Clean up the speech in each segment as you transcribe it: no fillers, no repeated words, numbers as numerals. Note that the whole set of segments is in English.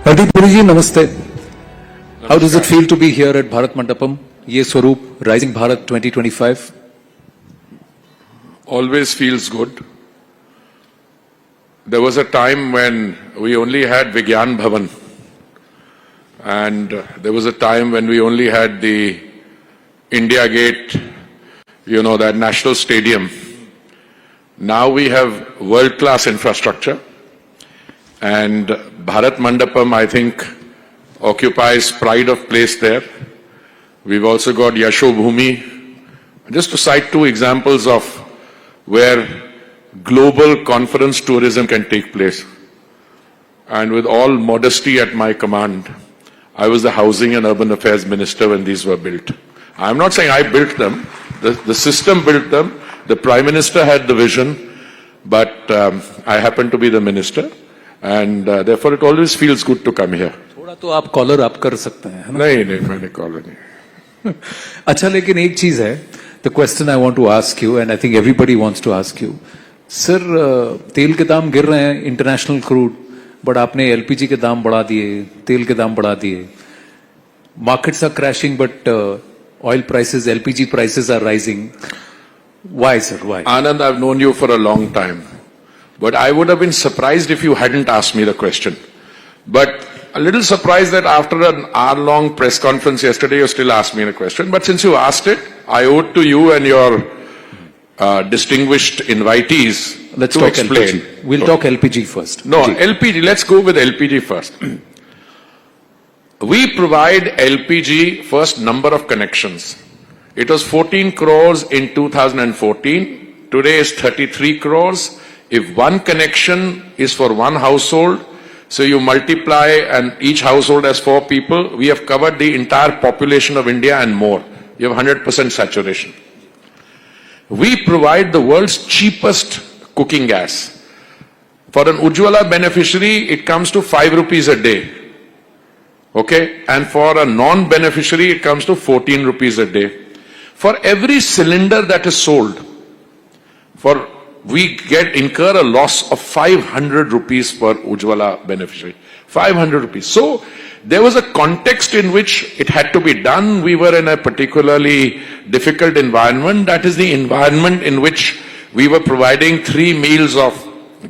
Hardeep Puri ji, namaste. How does it feel to be here at Bharat Mandapam? Ye Swaroop, Rising Bharat 2025. Always feels good. There was a time when we only had Vigyan Bhavan, and there was a time when we only had the India Gate, that national stadium. Now we have world-class infrastructure, and Bharat Mandapam, I think, occupies pride of place there. We've also got Yasho Bhumi. Just to cite two examples of where global conference tourism can take place. And with all modesty at my command, I was the Housing and Urban Affairs Minister when these were built. I'm not saying I built them. The system built them. The Prime Minister had the vision, but I happen to be the minister. And therefore it always feels good to come here. थोड़ा तो आप collar up कर सकते हैं, है ना? नहीं, मैंने कॉलर नहीं. अच्छा, लेकिन एक चीज है, the question I want to ask you, and I think everybody wants to ask you, sir तेल के दाम गिर रहे हैं, इंटरनेशनल क्रूड, बट आपने एलपीजी के दाम बढ़ा दिए, तेल के दाम बढ़ा दिए. Markets are crashing, but oil prices, LPG prices are rising. Why, sir? Why? Anand, I've known you for a long time, but I would have been surprised if you hadn't asked me the question. But a little surprised that after an hour-long press conference yesterday, you still asked me the question. But since you asked it, I owe it to you and your distinguished invitees Let's to talk explain. LPG. We'll talk LPG first. No, LPG. Let's go with LPG first. We provide LPG first number of connections. It was 14 crores in 2014. Today is 33 crores. If one connection is for one household, so you multiply and each household has 4 people, we have covered the entire population of India and more. You have 100% saturation. We provide the world's cheapest cooking gas. For an Ujjwala beneficiary, it comes to 5 rupees a day. Okay? And for a non-beneficiary, it comes to 14 rupees a day. For every cylinder that is sold, we incur a loss of 500 rupees per Ujjwala beneficiary. 500 rupees. So there was a context in which it had to be done. We were in a particularly difficult environment. That is the environment in which we were providing 3 meals of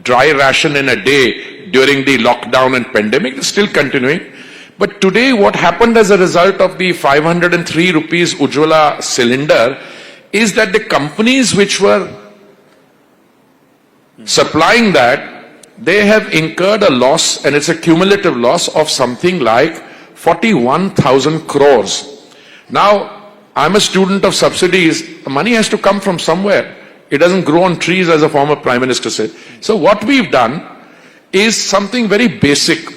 dry ration in a day during the lockdown and pandemic. It's still continuing. But today what happened as a result of the 503 rupees Ujjwala cylinder is that the companies which were supplying that, they have incurred a loss, and it's a cumulative loss of something like 41,000 crores. Now, I'm a student of subsidies. The money has to come from somewhere. It doesn't grow on trees, as a former Prime Minister said. So what we've done is something very basic.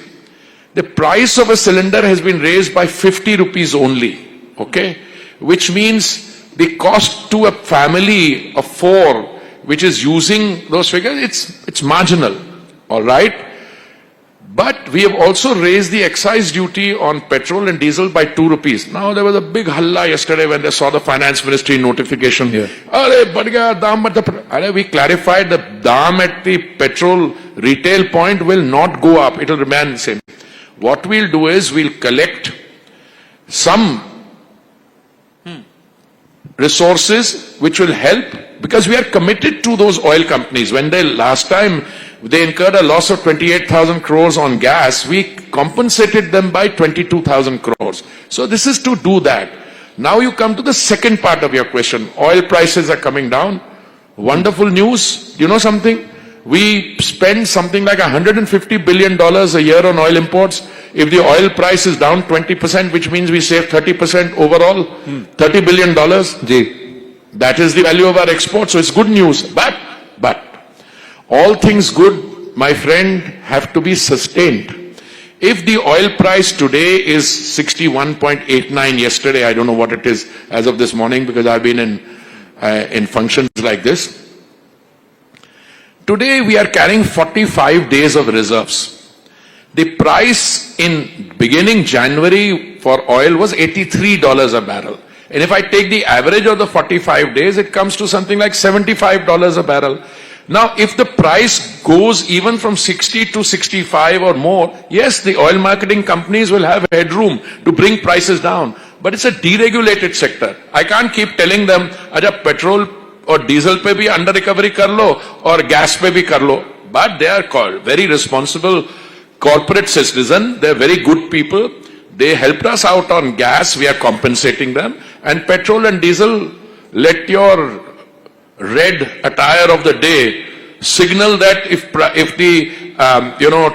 The price of a cylinder has been raised by 50 rupees only, okay? Which means the cost to a family of 4 which is using those figures, it's marginal, all right? But we have also raised the excise duty on petrol and diesel by 2 rupees. Now there was a big halla yesterday when they saw the finance ministry notification. We clarified the dam at the petrol retail point will not go up, it will remain the same. What we'll do is we'll collect some resources which will help, because we are committed to those oil companies. When last time they incurred a loss of 28,000 crores on gas, we compensated them by 22,000 crores. So this is to do that. Now you come to the second part of your question. Oil prices are coming down. Wonderful news. You know something? We spend something like $150 billion a year on oil imports. If the oil price is down 20%, which means we save 30% overall, $30 billion. That is the value of our exports. So it's good news. But all things good, my friend, have to be sustained. If the oil price today is 61.89 yesterday, I don't know what it is as of this morning because I've been in functions like this. Today we are carrying 45 days of reserves. The price in beginning January for oil was $83 a barrel. And if I take the average of the 45 days, it comes to something like $75 a barrel. Now, if the price goes even from 60 to 65 or more, yes, the oil marketing companies will have headroom to bring prices down. But it's a deregulated sector. I can't keep telling them, acha petrol और diesel पे भी under recovery कर लो और gas पे भी कर लो. But they are very responsible corporate citizen. They are very good people. They helped us out on gas. We are compensating them. And petrol and diesel, let your red attire of the day signal that if the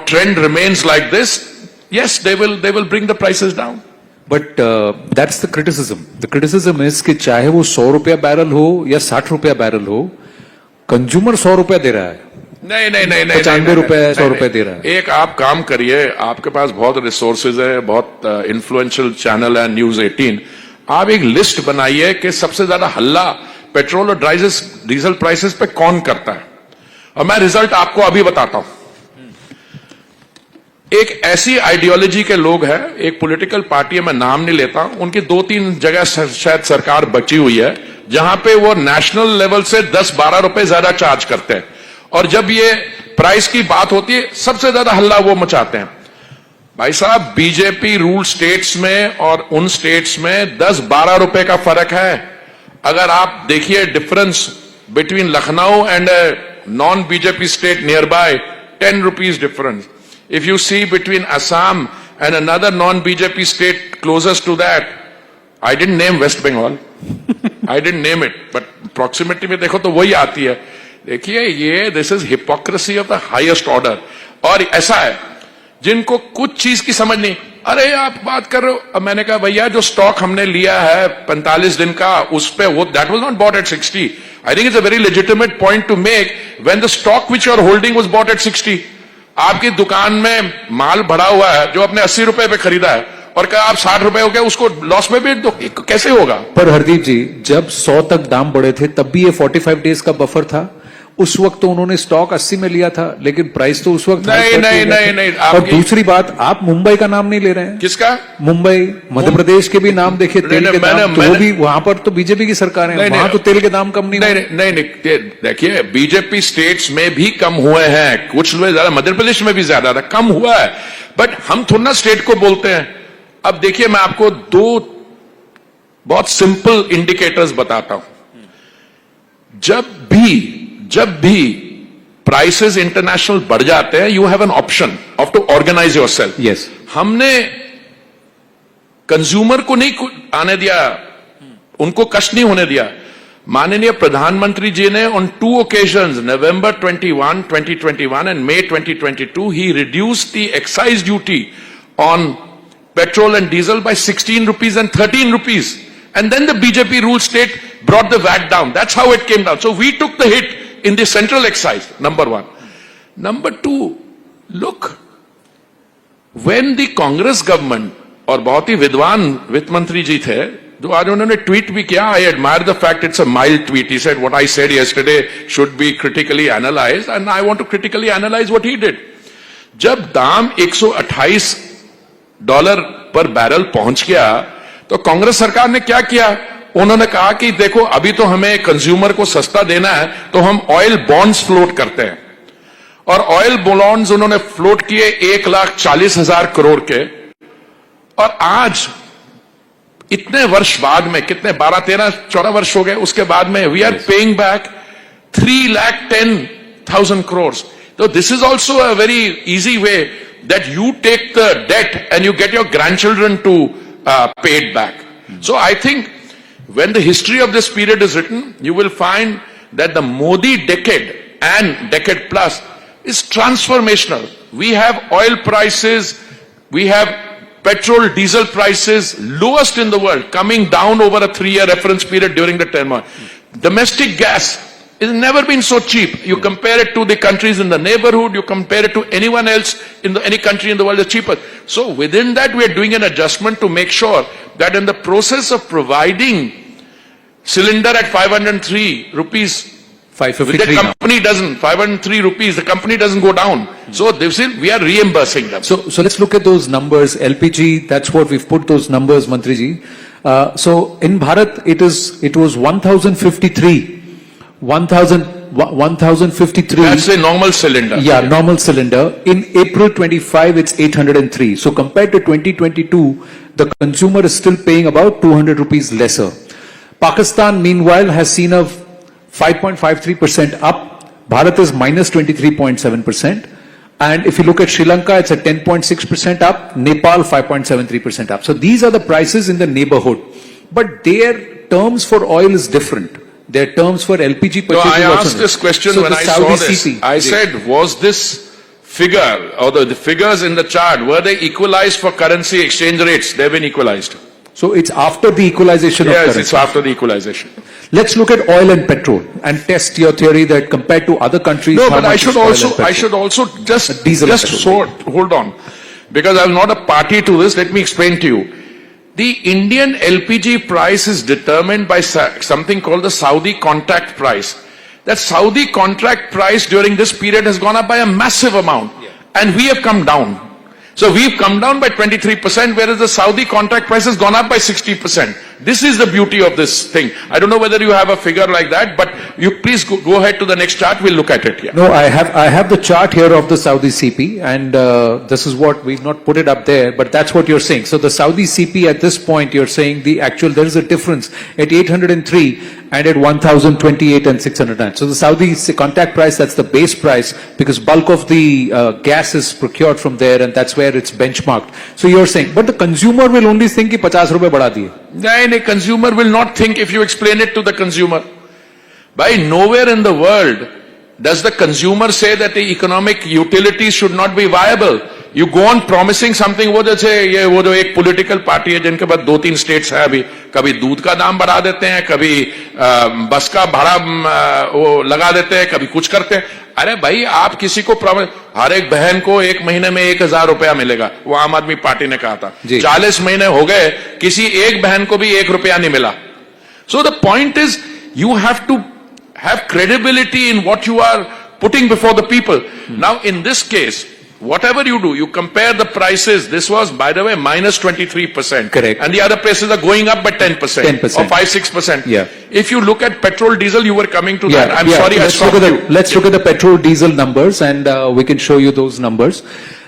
trend remains like this, yes, they will bring the prices down. But that's the criticism. The criticism is कि चाहे वो 100 रुपया barrel हो या 60 रुपया barrel हो, consumer 100 रुपया दे रहा है. नहीं 95 रुपए 100 रुपए दे रहा है. एक आप काम करिए, आपके पास बहुत रिसोर्सेज है, बहुत इन्फ्लुएंशियल चैनल है न्यूज 18. आप एक लिस्ट बनाइए कि सबसे ज्यादा हल्ला पेट्रोल और डीजल प्राइसेस पे कौन करता है, और मैं रिजल्ट आपको अभी बताता हूं. एक ऐसी आइडियोलॉजी के लोग हैं, एक पॉलिटिकल पार्टी है, मैं नाम नहीं लेता, उनकी 2-3 जगह शायद सरकार बची हुई है जहां पे वो नेशनल लेवल से 10-12 रुपए ज्यादा चार्ज करते हैं, और जब ये प्राइस की बात होती है सबसे ज्यादा हल्ला वो मचाते हैं. भाई साहब, बीजेपी रूल स्टेट्स में और उन स्टेट्स में 10-12 रुपए का फर्क है. अगर आप देखिए difference between Lucknow and non BJP state near by, 10 rupees difference. If you see between Assam and another non-BJP state closest to that, I didn't name West Bengal. I didn't name it, but proximity में देखो तो वही आती है. देखिए ये this is hypocrisy of the highest order. और ऐसा है जिनको कुछ चीज की समझ नहीं. अरे आप बात कर रहे हो, अब मैंने कहा भैया जो स्टॉक हमने लिया है 45 दिन का, उस पे वो that was not bought at 60. I think it's a very legitimate point to make when the stock which you are holding was bought at 60. आपकी दुकान में माल भरा हुआ है जो आपने 80 रुपए पे खरीदा है और कहा आप 60 रुपए हो गया, उसको लॉस में बेच दो, कैसे होगा? पर हरदीप जी, जब 100 तक दाम बढ़े थे तब भी ये 45 डेज का बफर था. उस वक्त तो उन्होंने स्टॉक 80 में लिया था, लेकिन प्राइस तो उस वक्त नहीं. और दूसरी बात, आप मुंबई का नाम नहीं ले रहे हैं. किसका? मुंबई, मध्य प्रदेश के भी नाम देखिए, तेल के दाम तो वो भी वहां पर तो बीजेपी की सरकार है, वहां तो तेल के दाम कम नहीं. देखिए बीजेपी स्टेट्स में भी कम हुए हैं, कुछ में ज्यादा, मध्य प्रदेश में भी ज्यादा था, कम हुआ है. बट हम थोड़ा ना स्टेट को बोलते हैं. अब देखिए मैं आपको 2 बहुत सिंपल इंडिकेटर्स बताता हूं. जब भी प्राइसेस इंटरनेशनल बढ़ जाते हैं, you have an option of to organise yourself. Yes, हमने कंज्यूमर को नहीं आने दिया, उनको कष्ट नहीं होने दिया. माननीय प्रधानमंत्री जी ने on 2 occasions, November 21, 2021 and May 2022, he reduced the excise duty on petrol and diesel by 16 rupees and 13 rupees. And then the BJP ruled state brought the VAT down. That's how it came down. So we took the hit in the central excise, number 1. Number 2, look, when the Congress government, और बहुत ही विद्वान वित्त मंत्री जी थे, जो आज उन्होंने tweet भी किया, I admire the fact it's a mild tweet. He said, what I said yesterday should be critically analyzed, and I want to critically analyze what he did. जब दाम $128 पर बैरल पहुंच गया, तो कांग्रेस सरकार ने क्या किया? उन्होंने कहा कि देखो अभी तो हमें कंज्यूमर को सस्ता देना है, तो हम ऑयल बॉन्ड्स फ्लोट करते हैं. और ऑयल बॉन्ड्स उन्होंने फ्लोट किए 1,40,000 करोड़ के. और आज इतने वर्ष बाद में, कितने 12-13-14 वर्ष हो गए, उसके बाद में we are paying back 3,10,000 crore. तो this is also a very easy way that you take the debt and you get your grandchildren to pay it back. So I think when the history of this period is written, you will find that the Modi decade and decade plus is transformational. We have oil prices, we have petrol, diesel prices lowest in the world, coming down over a 3-year reference period during the turmoil. Domestic gas has never been so cheap. You compare it to the countries in the neighborhood, you compare it to anyone else in any country in the world is cheaper. So within that we are doing an adjustment to make sure that in the process of providing cylinder at 503 rupees, 553 the company doesn't, 503 rupees, the company doesn't go down. So we are reimbursing them. So let's look at those numbers. LPG, that's what we've put those numbers, Mantriji. So in Bharat, it was 1,053. 1,000 1053. That's a normal cylinder. Yeah, normal cylinder. In April 25, it's 803. So compared to 2022, the consumer is still paying about 200 rupees lesser. Pakistan, meanwhile, has seen a 5.53% up. Bharat is minus 23.7%. And if you look at Sri Lanka, it's a 10.6% up. Nepal, 5.73% up. So these are the prices in the neighborhood. But their terms for oil is different. Their terms for LPG So purchase I is also asked this question So when the I Saudi saw this. CP, I said, was this figure or the figures in the chart, were they equalized for currency exchange rates? They've been equalized. So it's after the equalization of Yes, currency. it's after the equalization. Let's look at oil and petrol and test your theory that compared to other countries. No, how but I much should is oil and also, petrol? I should also just, Diesel and petrol. hold on. Because I'm not a party to this, let me explain to you. The Indian LPG price is determined by something called the Saudi contract price. That Saudi contract price during this period has gone up by a massive amount. And we have come down. So we've come down by 23%, whereas the Saudi contract price has gone up by 60%. This is the beauty of this thing. I don't know whether you have a figure like that, but you please go ahead to the next chart. We'll look at it here. No, I have the chart here of the Saudi CP, and this is what we've not put it up there, but that's what you're saying. So the Saudi CP at this point, you're saying the actual, there is a difference at 803 and at 1028 and 609. So the Saudi contract price, that's the base price, because bulk of the gas is procured from there, and that's where it's benchmarked. So you're saying, but the consumer will only think कि 50 रुपए बढ़ा दिए. And a consumer will not think if you explain it to the consumer. By nowhere in the world does the consumer say that the economic utilities should not be viable. You go on promising something, वो जैसे ये वो जो एक political party है जिनके पास 2-3 states है अभी, कभी दूध का दाम बढ़ा देते हैं, कभी बस का भाड़ा वो लगा देते हैं, कभी कुछ करते हैं. अरे भाई आप किसी को प्रॉमिस, हर एक बहन को एक महीने में 1000 रुपया मिलेगा, वो आम आदमी पार्टी ने कहा था. 40 महीने हो गए, किसी एक बहन को भी 1 रुपया नहीं मिला. So the point is, you have to have credibility in what you are putting before the people. Now in this case, whatever you do, you compare the prices. This was, by the way, minus 23%. Correct. And the other places are going up by 10%. 10%. Or 5-6%. Yeah. If you look at petrol, diesel, you were coming to that. I'm sorry, I stopped you. Let's look at the petrol diesel numbers, and we can show you those numbers.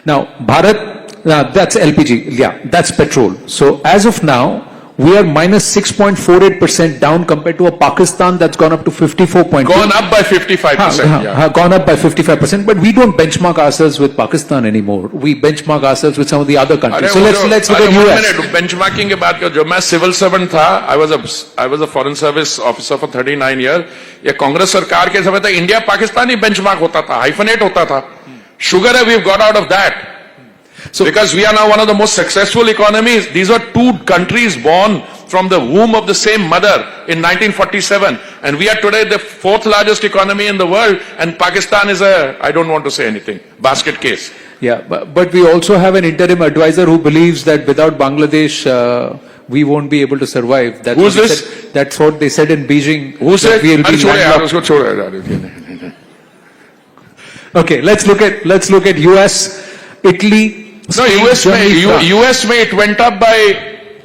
Now, Bharat, that's LPG. Yeah, that's petrol. So as of now, we are minus 6.48% down compared to a Pakistan that's gone up to 54.2. Gone up by 55%. Gone up by 55%, but we don't benchmark ourselves with Pakistan anymore. We benchmark ourselves with some of the other countries. So let's look at US. Benchmarking के बात करो, जब मैं civil servant था, I was a foreign service officer for 39 years. ये कांग्रेस सरकार के समय तक इंडिया पाकिस्तान ही benchmark होता था, hyphenate होता था. Sugar we've got out of that. So, because we are now one of the most successful economies. These are two countries born from the womb of the same mother in 1947. And we are today the 4th largest economy in the world. And Pakistan is I don't want to say anything, basket case. Yeah, but we also have an interim advisor who believes that without Bangladesh, we won't be able to survive. That's Who's this? That's what they said in Beijing. Who said? We'll be okay, let's look at US, Italy. No, US may it went up by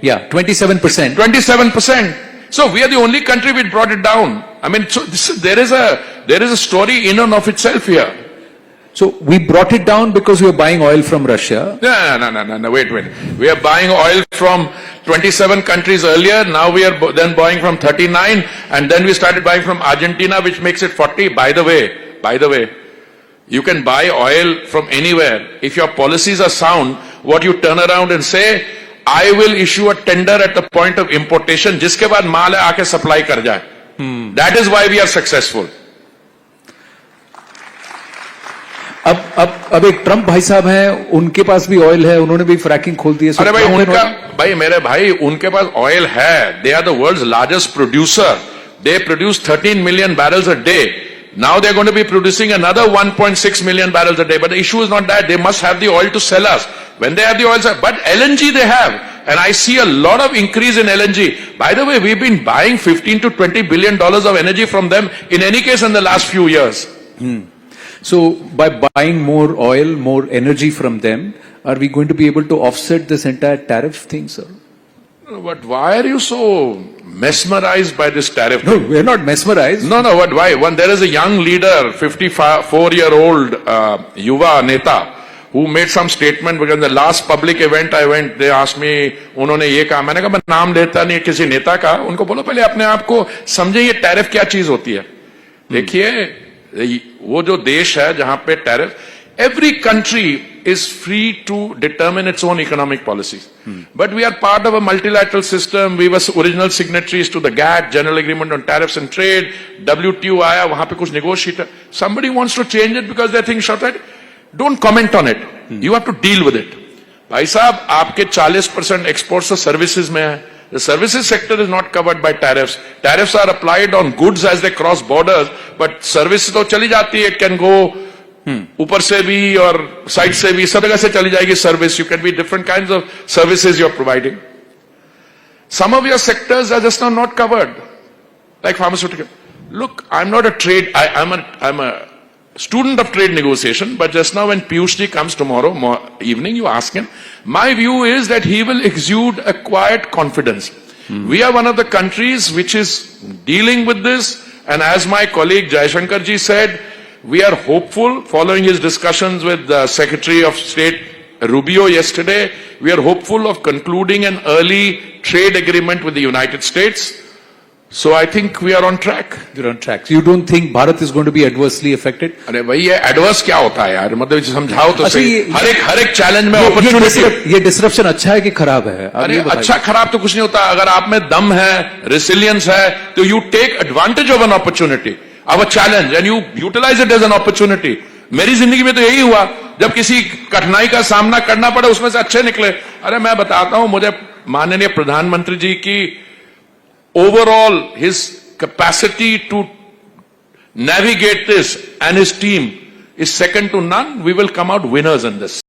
27%. 27%. So we are the only country which brought it down. I mean, so there is a story in and of itself here. So we brought it down because we were buying oil from Russia. No, wait. We are buying oil from 27 countries earlier. Now we are then buying from 39, and then we started buying from Argentina, which makes it 40. By the way, you can buy oil from anywhere. If your policies are sound, what you turn around and say, I will issue a tender at the point of importation, जिसके बाद माल आके supply कर जाए. That is why we are successful. अब एक Trump भाई साहब हैं, उनके पास भी ऑयल है, उन्होंने भी फ्रैकिंग खोल दी है. अरे मेरे भाई उनके पास ऑयल है. They are the world's largest producer. They produce 13 million barrels a day. Now they're going to be producing another 1.6 million barrels a day. But the issue is not that. They must have the oil to sell us. When they have the oil, but LNG they have. And I see a lot of increase in LNG. By the way, we've been buying $15 to $20 billion of energy from them in any case in the last few years. So by buying more oil, more energy from them, are we going to be able to offset this entire tariff thing, sir? But why are you so mesmerized by this tariff? No, we're not mesmerized. No, what? Why? When there is a young leader, 54-year-old Yuva Neta, who made some statement because the last public event I went, they asked me, उन्होंने ये कहा, मैंने कहा मैं नाम लेता नहीं किसी नेता का, उनको बोलो पहले अपने आप को समझे ये टैरिफ क्या चीज होती है. देखिए वो जो देश है जहां पे tariff, every country is free to determine its own economic policies. But we are part of a multilateral system. We were original signatories to the GATT, General Agreement on Tariffs and Trade. WTO आया, वहां पे कुछ negotiate. Somebody wants to change it because they think short at. Don't comment on it. You have to deal with it. भाई साहब, आपके 40% exports to services में है. The services sector is not covered by tariffs. Tariffs are applied on goods as they cross borders, but services तो चली जाती है. It can go ऊपर से भी और साइड से भी, सब जगह से चली जाएगी service. You can be different kinds of services you are providing. Some of your sectors are just now not covered, like pharmaceutical. Look, I am not a trade, I am a student of trade negotiation, but just now when Piyush ji comes tomorrow evening, you ask him. My view is that he will exude a quiet confidence. We are one of the countries which is dealing with this, and as my colleague Jaishankar ji said, we are hopeful, following his discussions with the Secretary of State Rubio yesterday, we are hopeful of concluding an early trade agreement with the United States. So I think we are on track. You're on track. You don't think Bharat is going to be adversely affected? अरे भाई ये adverse क्या होता है यार, मतलब समझाओ तो अच्छा, सही. हर एक चैलेंज में ये अपॉर्चुनिटी. ये डिसरप्शन अच्छा है कि खराब है? अरे अच्छा खराब तो कुछ नहीं होता. अगर आप में दम है, रेसिलियंस है, तो you take advantage of an opportunity, of a challenge, and you utilise it as an opportunity. मेरी जिंदगी में तो यही हुआ, जब किसी कठिनाई का सामना करना पड़ा उसमें से अच्छे निकले. अरे मैं बताता हूं, मुझे माननीय प्रधानमंत्री जी की overall his capacity to navigate this and his team is second to none. We will come out winners in this.